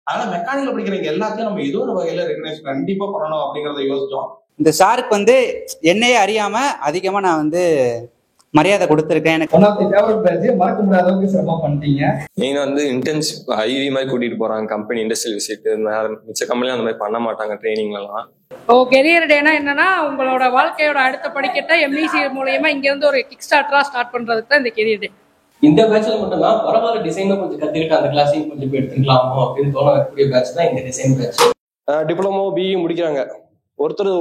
அதனால மெக்கானிக்கல் படிக்கிறவங்க எல்லாத்தையும் நம்ம ஏதோ ஒரு வகையில ரெகனைஸ் கண்டிப்பா பண்ணணும் அப்படிங்கறத யோசிச்சோம். இந்த சாருக்கு வந்து என்னையே அறியாம அதிகமா நான் வந்து மரியாதை கொடுத்துருக்கேன். எனக்கு one of the favourite batch, மறக்க முடியாத அளவுக்கு சிறப்பாக பண்ணிட்டீங்க. மெயினாக வந்து இன்டர்ன்ஷிப் ஐவி மாதிரி கூட்டிட்டு போறாங்க, கம்பெனி இண்டஸ்ட்ரியல் விசிட். மிச்ச கம்பெனிலாம் அந்த மாதிரி பண்ண மாட்டாங்க ட்ரைனிங்லாம். கெரியர் டேனா என்னன்னா, உங்களோட வாழ்க்கையோட அடுத்த படிக்கட்டை எம்இசி மூலமா இங்க இருந்து ஒரு கிக் ஸ்டார்டரா ஸ்டார்ட் பண்றதுக்கு தான் இந்த கெரியர் டே. இந்த பேட்ச்ல மட்டும்தான் பரவாயில்ல டிசைனை கொஞ்சம் கத்துக்கிட்டு அந்த கிளாஸையும் கொஞ்சம் போய் எடுத்துக்கலாமோ அப்படின்னு தோணக்கூடிய பேட்ச் தான் இந்த டிசைன் பேட்ச். டிப்ளமோ பிஇ முடிக்கிறாங்க.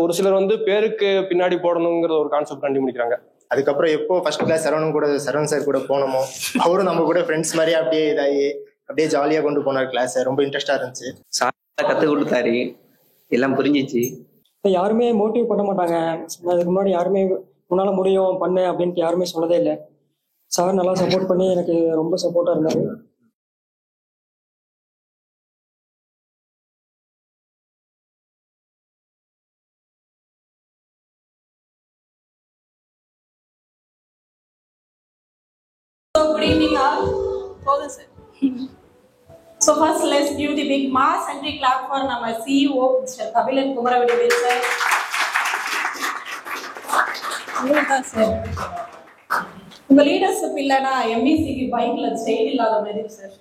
ஒரு சிலர் வந்து பேருக்கு பின்னாடி போடணுங்கிற ஒரு கான்செப்ட் கண்டி முடிக்கிறாங்க. அதுக்கப்புறம் எப்போ ஃபர்ஸ்ட் கிளாஸ் சரவணன் சார் கூட போனோமோ, அவரும் நம்ம கூட ஃப்ரெண்ட்ஸ் மாதிரி அப்படியே இதாகி அப்படியே ஜாலியா கொண்டு போனார் கிளாஸ். ரொம்ப இன்ட்ரெஸ்டா இருந்துச்சு. சார் கத்து கொடுத்தாரு, எல்லாம் புரிஞ்சிச்சு. யாருமே மோட்டிவ் பண்ண மாட்டாங்க. அதுக்கு முன்னாடி யாருமே உன்னால முடியும் பண்ணு அப்படின்ட்டு யாருமே சொன்னதே இல்லை. சார் நல்லா சப்போர்ட் பண்ணி எனக்கு ரொம்ப சப்போர்ட்டா இருந்தாரு. Good evening all. Hold sir. So first let's give the big mass entry clap for our CEO Mr. Kabilan Kumaravedi sir. Sir. உங்க லீடர்ஷிப் இல்லைன்னா எம்இசிக்கு பைக்ல ஸ்டைல் இல்லாத மாதிரி சார்.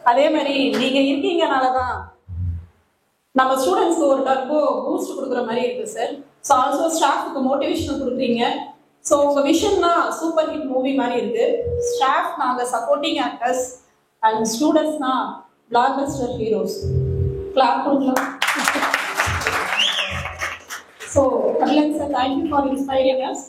அதே மாதிரி நீங்க இருக்கீங்கனாலதான் நம்ம ஸ்டூடெண்ட்ஸ்க்கு ஒரு டர்போ பூஸ்ட் கொடுக்குற மாதிரி இருக்கு சார். ஸோ ஆல்சோ ஸ்டாஃப்க்கு மோட்டிவேஷன் கொடுக்குறீங்க. ஸோ உங்க விஷன்னா சூப்பர் ஹிட் மூவி மாதிரி இருக்கு. ஸ்டாஃப் நாங்க சப்போர்ட்டிங் ஆக்டர்ஸ் அண்ட் ஸ்டூடெண்ட்ஸ்னா பிளாக் பஸ்டர் ஹீரோஸ். கிளாப் கொடுக்கலாம். So Kabilan sir, thank you for inspiring us.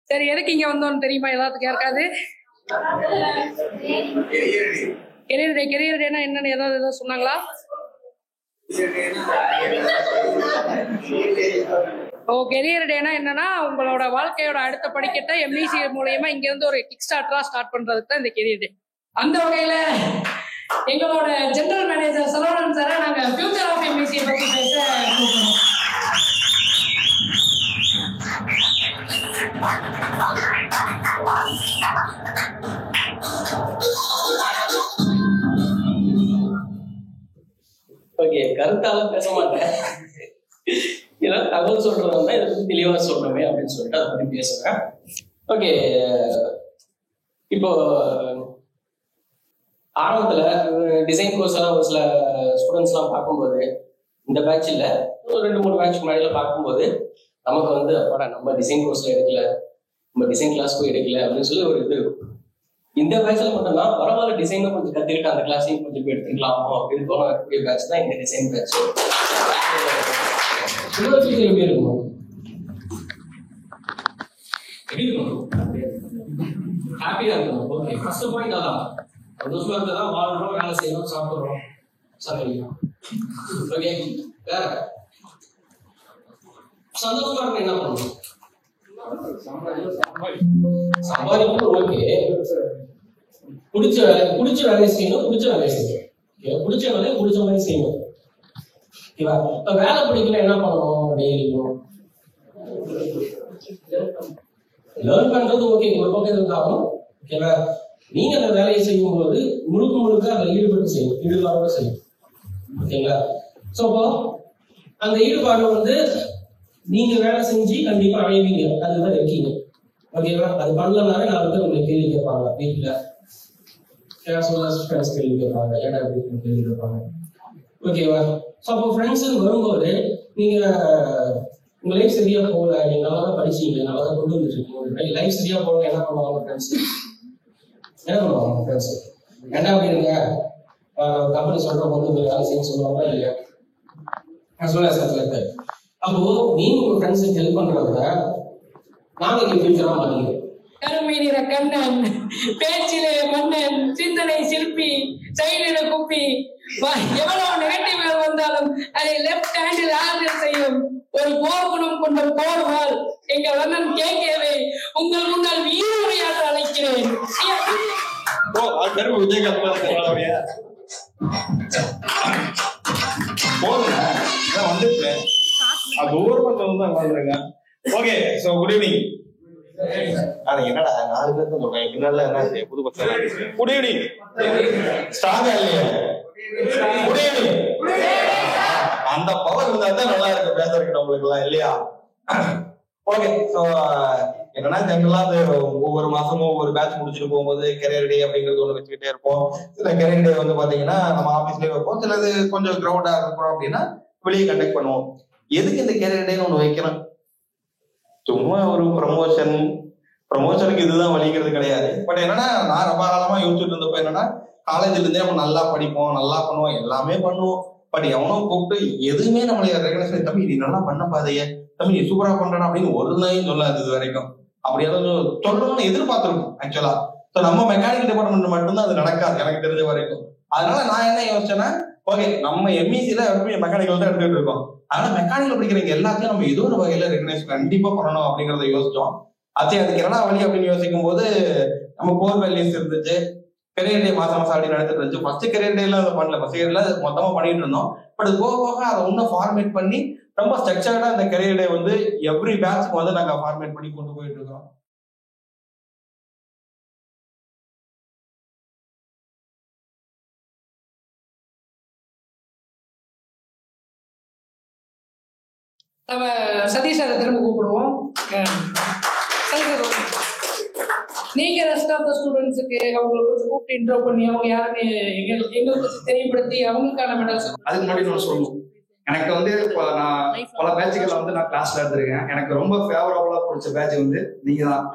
சரி, எதுக்கு இங்க வந்தோம்னு தெரியுமா எல்லாத்துக்கும்? யாருக்காது கெரியர் டேனா என்னன்னு ஏதாவது சொன்னாங்களா? கெரியர் டேனா என்னன்னா, உங்களோட வாழ்க்கையோட அடுத்த படிக்கட்டை எம்இசி மூலமா இங்க இருந்து ஒரு கிக் ஸ்டார்டரா ஸ்டார்ட் பண்றதுக்கு தான் இந்த கெரியர் டே. அந்த வகையில எங்களோட ஜெனரல் மேனேஜர் சரவணன் சாரை நாங்க ஃபியூச்சர் ஆஃப் எம்இசி பத்தி பேச கூப்பிடுறோம். ஓகே, கருத்தால பேச மாட்டேன். ஏன்னா தகவல் சொல்றதா இதை பத்தி தெளிவா சொல்றமே அப்படின்னு சொல்லிட்டு அதை பத்தி பேசுறேன். ஓகே, இப்போ ஆரம்பத்துல டிசைன் கோர்ஸ் எல்லாம் ஒரு சில ஸ்டூடெண்ட்ஸ் எல்லாம் பார்க்கும்போது, இந்த பேட்ச் இல்ல, ஒரு 2-3 பேட்ச் முன்னாடியில பார்க்கும்போது நமக்கு வந்து அப்பாடா நம்ம டிசைன் கோர்ஸ்ல எடுக்கல, நம்ம டிசைன் கிளாஸ் போய் எடுக்கல அப்படின்னு சொல்லி ஒரு இது இருக்கும். இந்த பேட்ச்ல மட்டும்தான் பரவாயில்ல டிசைனை கொஞ்சம் கத்துக்கிட்டு அந்த கிளாஸையும் கொஞ்சம் போய் எடுத்துக்கலாமோ அப்படின்னு தோணக்கூடிய பேட்ச் தான் இந்த டிசைன் பேட்ச். எப்படி இருக்கும்? எப்படி இருக்கும்? ஹாப்பியா இருக்கும். ஓகே, ஃபர்ஸ்ட் பாயிண்ட் அதான். சந்தோஷமா இருக்கதான் வாழ்றோம், வேலை செய்யணும், சாப்பிடுறோம், சமைக்கிறோம். ஓகே, வேற சந்தோஷமா இருக்க என்ன பண்ணணும்? சம்பாதிக்கணும். ஓகே, பிடிச்ச வேலையை செய்யணும், பிடிச்ச வேலையை செய்யணும். பிடிச்ச வேலையை பிடிச்ச மாதிரி செய்யணும். ஓகேவா? இப்ப வேலை பிடிக்கல என்ன பண்ணணும்? டெய்லியும் லேர்ன் பண்றது ஓகே, ஒரு பக்கம் இருந்தாலும் ஓகேவா, நீங்க அந்த வேலையை செய்யும் போது முழுக்க அதில் ஈடுபட்டு செய்யும், ஈடுபாடோட செய்யும். ஓகேங்களா? ஸோ அப்போ அந்த ஈடுபாடு வந்து நீங்க வேலை செஞ்சு கண்டிப்பா அடைவீங்க, அதுதான் இருக்கீங்க. ஓகேவா? அது பண்ணலனாலே 4 பேர் உங்களை கேள்வி கேட்பாங்க, வீட்டுல கேள்வி கேட்பாங்க, ஏடா கேள்வி கேட்பாங்க. ஓகேவா? ஸோ அப்போ ஃப்ரெண்ட்ஸ் வரும்போது நீங்க உங்க லைஃப் சரியா போகல, நீங்க நல்லா தான் படிச்சீங்க, நல்லா தான் கொண்டு வந்துட்டு இருக்கீங்க, லைஃப் சரியா போகல, என்ன பண்ணுவாங்க ஃப்ரெண்ட்ஸ்? என்ன பண்ணுவாங்க ஃப்ரெண்ட்ஸ்? என்ன அப்படிங்க கம்பெனி சொல்ற பொண்ணு வேலை செய்ய சொல்லுவாங்க இல்லையா? அப்போ நீங்க உங்க ஃப்ரெண்ட்ஸுக்கு ஹெல்ப் பண்றத நாங்க இங்க ஃபியூச்சரா மாட்டீங்க. கருமை நிற கண்ணன், பேச்சிலே மன்னன், சிந்தனை சிற்பி, சைடில குப்பி, எவ்வளவு நெகட்டிவ் வந்தாலும் அதை லெப்ட் ஹேண்டில் ஆர்டர் செய்யும் ஒரு போர்க்குணம் கொண்ட போர்வால் எங்கள் அண்ணன் கேட்கவே உங்கள் முன்னால் வீரமுறையாக அழைக்கிறேன். தூரமா வந்து வாழ்ந்துருங்க. Okay, so good evening. என்னடா 4 பேர் தான் சொல்றேன், பின்னால என்ன புது பசங்க. Good evening. ஸ்ட்ராங்கா இல்லையா? Good evening. அந்த பவர் இருந்தா தான் நல்லா இருக்கு பேசுறதுக்கு நம்மளுக்கு எல்லாம் இல்லையா? ஓகே, ஸோ என்னன்னா ஜென்ரலா ஒவ்வொரு மாசமும் ஒவ்வொரு பேட்ச் முடிச்சுட்டு போகும்போது கெரியர் டே அப்படிங்கிறது ஒண்ணு வச்சுக்கிட்டே இருப்போம். சில கெரியர் டே வந்து பாத்தீங்கன்னா நம்ம ஆபீஸ்லயே வைப்போம், சிலது கொஞ்சம் கிரௌண்டா இருக்கிறோம் அப்படின்னா வெளியே கண்டக்ட் பண்ணுவோம். எதுக்கு இந்த கெரியர் டேன்னு ஒண்ணு வைக்கிறோம்? சும்மா ஒரு ப்ரமோஷனுக்கு இதுதான் வழிங்கிறது கிடையாது. பட் என்னன்னா நான் ரொம்ப காலமா யோசிச்சுட்டு இருந்தப்ப என்னன்னா காலேஜ்ல இருந்தே நம்ம நல்லா படிப்போம், நல்லா பண்ணுவோம், எல்லாமே பண்ணுவோம். பட் எவனும் கூப்பிட்டு எதுவுமே நம்மளுடைய ரெகனைஸ் தம்பி நீ நல்லா பண்ண பாதைய, தம்பி நீ சூப்பரா பண்றான் அப்படின்னு ஒரு நாயும் சொல்லாது இது வரைக்கும். அப்படி ஏதாவது சொல்லணும்னு எதிர்பார்த்திருக்கோம் ஆக்சுவலா. ஸோ நம்ம மெக்கானிக்கல் டிபார்ட்மெண்ட் மட்டும்தான் அது நடக்காது எனக்கு தெரிஞ்ச வரைக்கும். அதனால நான் என்ன யோசிச்சேன்னா, ஓகே நம்ம எம்இசில எப்பவுமே மெக்கானிக்கல் தான் எடுத்துட்டு இருக்கோம். அதனால மெக்கானிக்கல் படிக்கிறவங்க எல்லாத்தையும் நம்ம ஏதோ ஒரு வகையில ரெகனைஸ் கண்டிப்பா பண்ணணும் அப்படிங்கறத யோசிச்சோம். அதுக்கு என்ன வழி அப்படின்னு யோசிக்கும் போது நம்ம கோர் வேல்யூஸ் இருந்துச்சு, கெரியர் டே மாசம் அப்படி நடந்துட்டு இருந்துச்சு. ஃபர்ஸ்ட் கெரியர் டேல அதை பண்ணல, ஃபர்ஸ்ட் கெரியர்ல மொத்தமா பண்ணிட்டு இருந்தோம். பட் போக போக அதை இன்னும் ஃபார்மேட் பண்ணி ரொம்ப ஸ்ட்ரக்சர்டா அந்த கெரியர் டே வந்து எவ்ரி பேட்ச்க்கு வந்து நாங்க ஃபார்மேட் பண்ணி கொண்டு போயிட்டு இருக்கோம். நம்ம சதீஷ் அதை திரும்ப கூப்பிடுவோம். நீங்க ரெஸ்ட் ஆஃப் த ஸ்டூடெண்ட்ஸுக்கு அவங்களுக்கு கொஞ்சம் கூப்பிட்டு இன்ட்ரோ பண்ணி அவங்க யாருன்னு எங்களுக்கு தெரியப்படுத்தி அவங்களுக்கான மெடல்ஸ். அதுக்கு முன்னாடி நான் சொல்லணும், எனக்கு வந்து நான் பல பேட்சுகளை வந்து நான் கிளாஸ்ல எடுத்திருக்கேன். எனக்கு ரொம்ப ஃபேவரபிளா பிடிச்ச பேட்ச் வந்து நீங்க தான்.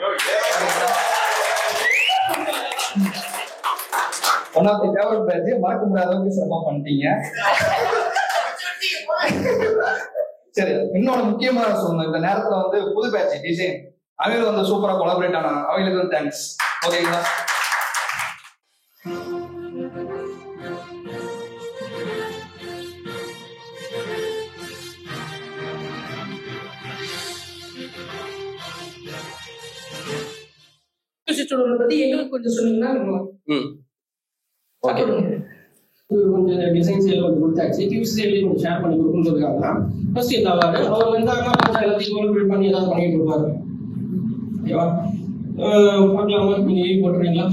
One of the favourite batch. மறக்க முடியாத அளவுக்கு சிறப்பா பண்ணிட்டீங்க. சரி, இன்னொரு முக்கியமான சொல்லணும், இந்த நேரத்துல வந்து புது பேட்ச் டிசைன் அவங்களுக்கு வந்து சூப்பரா கொலாபரேட் ஆனாங்க, அவங்களுக்கு வந்து தேங்க்ஸ். ஓகேங்களா? பத்தி எங்களுக்கு கொஞ்சம் சொன்னீங்கன்னா கொஞ்சம் டிசைன்ஸ் கொஞ்சம் கொடுத்தாச்சு, டிப்ஸ் கொஞ்சம் ஷேர் பண்ணி கொடுக்குறதுக்காக தான் ஃபர்ஸ்ட் இந்த அவார்டு. அவர் வந்தாங்கன்னா கொஞ்சம் எல்லாத்தையும் கோலாபரேட் பண்ணி ஏதாவது பண்ணிட்டு இருப்பாரு. ஓகேவா? பார்க்கலாமா? நீங்க எழுதி போட்டுறீங்களா?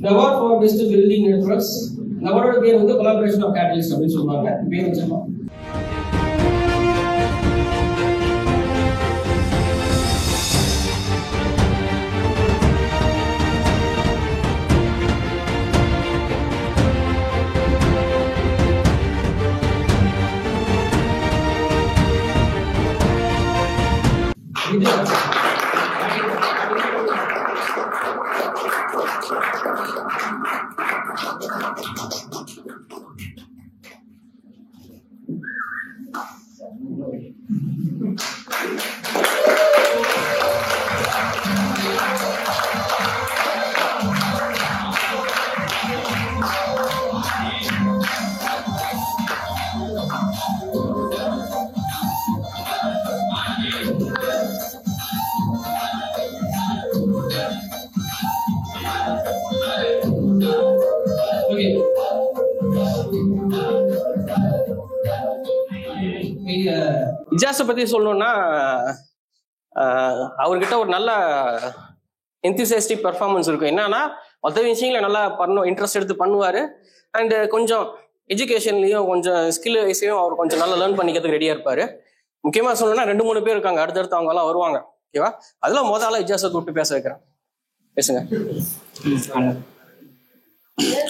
The award for best building networks. இந்த அவார்டோட பேர் வந்து collaboration of catalyst அப்படின்னு சொல்லுவாங்க. பேர் வச்சிருக்கோம். இஜாஸை பத்தி சொல்லணும்னா அவர்கிட்ட ஒரு நல்ல என்தூசியாஸ்டிக் பெர்ஃபார்மன்ஸ் இருக்கும். என்னன்னா மற்ற விஷயங்களை நல்லா இன்ட்ரெஸ்ட் எடுத்து பண்ணுவாரு. அண்ட் கொஞ்சம் எஜுகேஷன்லயும் கொஞ்சம் ஸ்கில் வைஸையும் அவர் கொஞ்சம் நல்லா லேர்ன் பண்ணிக்கிறதுக்கு ரெடியா இருப்பாரு. முக்கியமா சொல்லணும்னா 2-3 பேர் இருக்காங்க, அடுத்தடுத்து அவங்க எல்லாம் வருவாங்க. ஓகேவா? அதெல்லாம் முதல்ல இஜாஸை கூப்பிட்டு பேச வைக்கிறேன். பேசுங்க.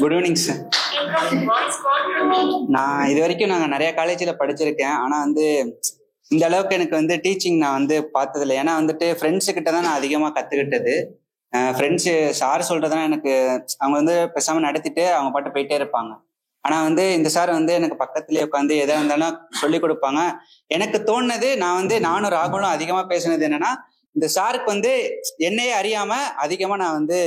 Good evening sir. நான் இது வரைக்கும் நாங்கள் நிறைய காலேஜில் படிச்சிருக்கேன். ஆனால் வந்து இந்த அளவுக்கு எனக்கு வந்து டீச்சிங் நான் வந்து பார்த்ததில்லை. ஏன்னா வந்துட்டு ஃப்ரெண்ட்ஸுக்கிட்ட தான் நான் அதிகமாக கற்றுக்கிட்டது. ஃப்ரெண்ட்ஸு சார் சொல்கிறதுனா எனக்கு அவங்க வந்து பேசாமல் நடத்திட்டு அவங்க பாட்டு போயிட்டே இருப்பாங்க. ஆனால் வந்து இந்த சார் வந்து எனக்கு பக்கத்துலேயே உட்காந்து எதாக இருந்தாலும் சொல்லி கொடுப்பாங்க. எனக்கு தோணுனது நானும் ராகுலும் அதிகமாக பேசுனது என்னன்னா, இந்த சாருக்கு வந்து என்னையே அறியாமல் அதிகமாக நான் வந்து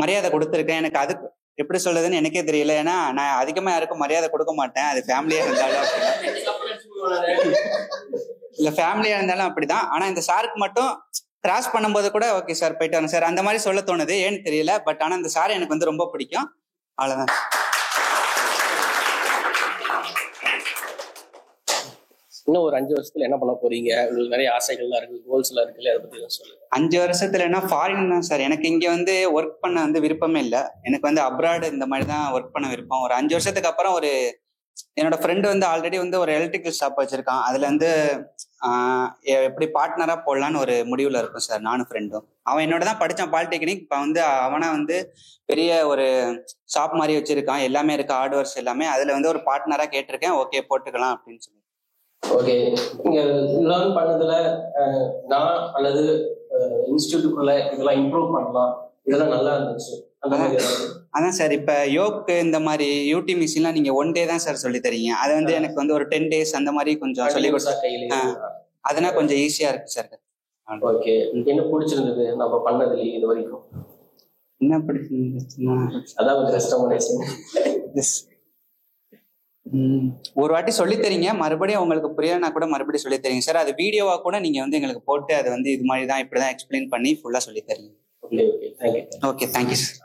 மரியாதை கொடுத்துருக்கேன். எனக்கு அது எப்படி சொல்றதுன்னு எனக்கே தெரியல. ஏன்னா நான் அதிகமா யாருக்கும் மரியாதை கொடுக்க மாட்டேன். அது ஃபேமிலியா இருந்தாலும் இல்ல ஃபேமிலியா இருந்தாலும் அப்படிதான். ஆனா இந்த சாருக்கு மட்டும் கிராஸ் பண்ணும்போது கூட ஓகே சார் போயிட்டு வரேன் சார் அந்த மாதிரி சொல்ல தோணுது, ஏன்னு தெரியல. பட் ஆனா இந்த சார் எனக்கு வந்து ரொம்ப பிடிக்கும். அவ்வளவுதான். இன்னும் ஒரு 5 வருஷத்துல என்ன பண்ண போறீங்க? உங்களுக்கு நிறைய ஆசைகள்லாம் இருக்கு, கோல்ஸ்லாம் இருக்குல்ல, அதை பத்தி சொல்லுங்க. 5 வருஷத்துலன்னா ஃபாரின் தான் சார். எனக்கு இங்க வந்து ஒர்க் பண்ண வந்து விருப்பமே இல்லை. எனக்கு வந்து அப்ராடு இந்த மாதிரி தான் ஒர்க் பண்ண விருப்பம். ஒரு 5 வருஷத்துக்கு அப்புறம் ஒரு என்னோட ஃப்ரெண்டு வந்து ஆல்ரெடி வந்து ஒரு எலக்ட்ரிக்கல் ஷாப் வச்சிருக்கான். அதுல வந்து எப்படி பார்ட்னரா போடலான்னு ஒரு முடிவுல இருக்கும் சார். நானும் ஃப்ரெண்டும் அவன் என்னோட தான் படிச்சான் பாலிடெக்னிக். இப்ப வந்து அவனா வந்து பெரிய ஒரு ஷாப் மாதிரி வச்சிருக்கான், எல்லாமே இருக்கு, ஹார்ட்வேர்ஸ் எல்லாமே. அதுல வந்து ஒரு பார்ட்னரா கேட்டிருக்கேன், ஓகே போட்டுக்கலாம் அப்படின்னு சொல்லி. ஓகே, நீங்க லேர்ன் பண்ணதுல நான் அல்லது இன்ஸ்டிடியூட்டுக்குள்ள இதெல்லாம் இம்ப்ரூவ் பண்ணலாம், இதெல்லாம் நல்லா இருந்துச்சு அந்த மாதிரி? அதான் சார், இப்ப யோக்கு இந்த மாதிரி யூடி மிஷின்லாம் நீங்க 1 டே தான் சார் சொல்லி தரீங்க. அது வந்து எனக்கு வந்து ஒரு 10 days அந்த மாதிரி கொஞ்சம் சொல்லி கொடுத்தா அதெல்லாம் கொஞ்சம் ஈஸியா இருக்கு சார். ஓகே, என்ன பிடிச்சிருந்தது நம்ம பண்ணதுல இது வரைக்கும்? என்ன பிடிச்சிருந்துச்சுன்னா அதான் கொஞ்சம் கஷ்டமான ஒரு வாட்டி சொல்லி தரீங்க, மறுபடியும் உங்களுக்கு புரியலன்னா கூட மறுபடியும் சொல்லி தரீங்க சார். அது வீடியோவா கூட நீங்க வந்து எங்களுக்கு போட்டு அது வந்து இது மாதிரி தான் இப்படிதான் எக்ஸ்பிளைன் பண்ணி ஃபுல்லா சொல்லி தரீங்க. Okay, thank you. Okay, thank you sir.